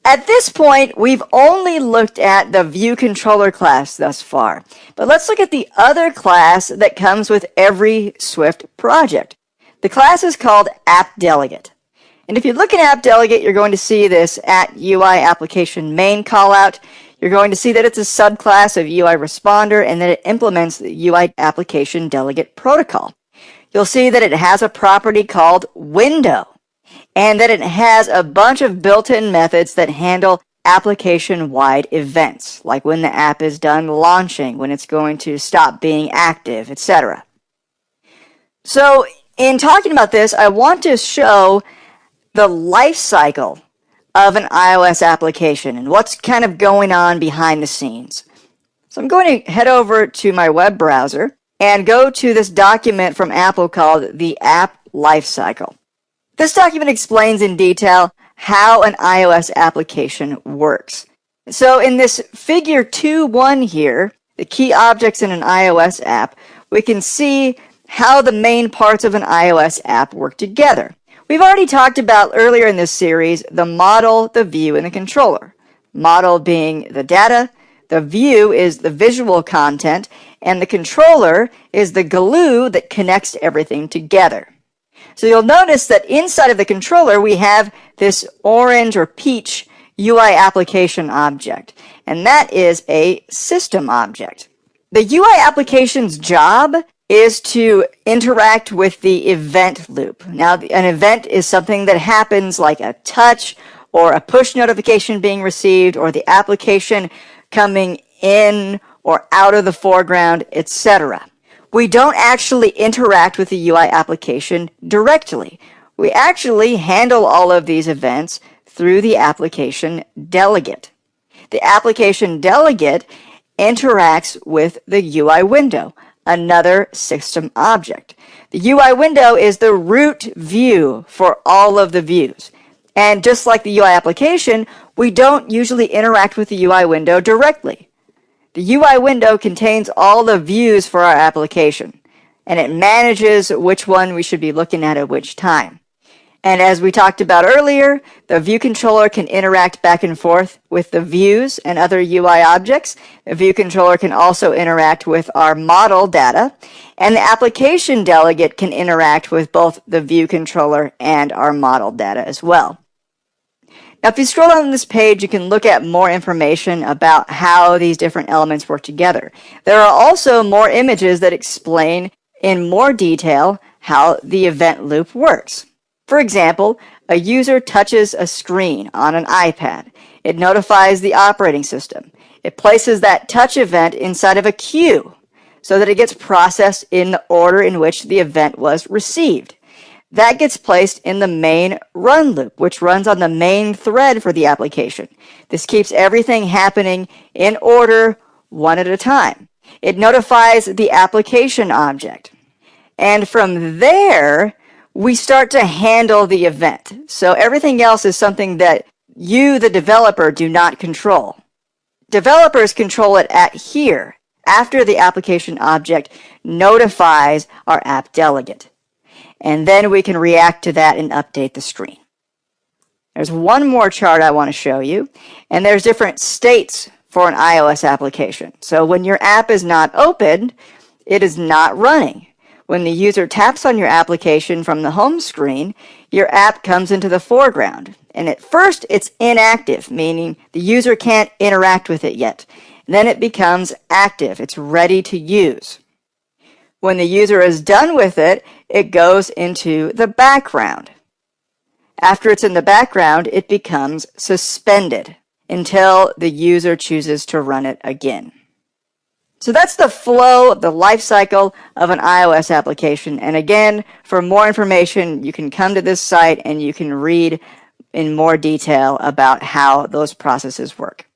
At this point, we've only looked at the view controller class thus far, but let's look at the other class that comes with every Swift project. The class is called AppDelegate. And if you look at AppDelegate, you're going to see this @UI application main callout. You're going to see that it's a subclass of UI responder and that it implements the UI application delegate protocol. You'll see that it has a property called window, and that it has a bunch of built-in methods that handle application-wide events, like when the app is done launching, when it's going to stop being active, etc. So, in talking about this, I want to show the life cycle of an iOS application and what's kind of going on behind the scenes. So I'm going to head over to my web browser and go to this document from Apple called the App Lifecycle. This document explains in detail how an iOS application works. So in this figure 2.1 here, the key objects in an iOS app, we can see how the main parts of an iOS app work together. We've already talked about earlier in this series the model, the view, and the controller. Model being the data, the view is the visual content, and the controller is the glue that connects everything together. So you'll notice that inside of the controller we have this orange or peach UI application object, and that is a system object. The UI application's job is to interact with the event loop. Now, an event is something that happens like a touch or a push notification being received or the application coming in or out of the foreground, etc. We don't actually interact with the UI application directly. We actually handle all of these events through the application delegate. The application delegate interacts with the UI window, another system object. The UI window is the root view for all of the views. And just like the UI application, we don't usually interact with the UI window directly. The UI window contains all the views for our application, and it manages which one we should be looking at which time. And as we talked about earlier, the view controller can interact back and forth with the views and other UI objects. The view controller can also interact with our model data, and the application delegate can interact with both the view controller and our model data as well. Now, if you scroll down this page, you can look at more information about how these different elements work together. There are also more images that explain in more detail how the event loop works. For example, a user touches a screen on an iPad. It notifies the operating system. It places that touch event inside of a queue so that it gets processed in the order in which the event was received. That gets placed in the main run loop, which runs on the main thread for the application. This keeps everything happening in order, one at a time. It notifies the application object. And from there, we start to handle the event. So everything else is something that you, the developer, do not control. Developers control it at here, after the application object notifies our app delegate. And then we can react to that and update the screen. There's one more chart I want to show you, and there's different states for an iOS application. So when your app is not opened, it is not running. When the user taps on your application from the home screen, your app comes into the foreground. And at first, it's inactive, meaning the user can't interact with it yet. Then it becomes active. It's ready to use. When the user is done with it, it goes into the background. After it's in the background, it becomes suspended until the user chooses to run it again. So that's the flow, the life cycle of an iOS application. And again, for more information, you can come to this site and you can read in more detail about how those processes work.